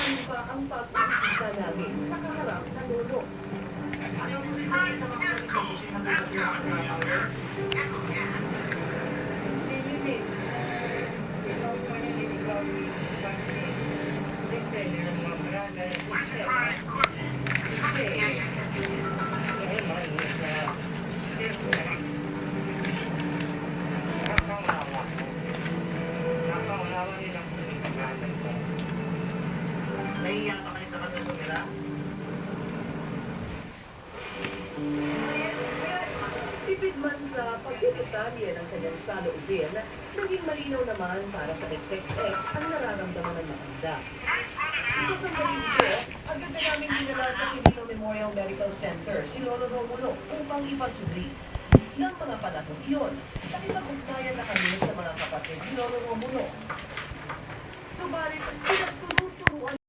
Tuloy pa ang pag-uusisa namin sa kaharap na lolo. Nahiya pa kayo sa kasusunod. Tipid man sa pagdetalye ng kanyang saloobin, naging malinaw naman para sa XXX ang nararamdaman ng matanda. Isa sa galing ito, agad na namin dinala sa Quirino Memorial Medical Center si Lolo Romulo upang ipasuri. Nang mga panahon iyon, nakipag-ugnayan na kami sa mga kapatid ni Lolo Romulo. Subalit, pinagtuloy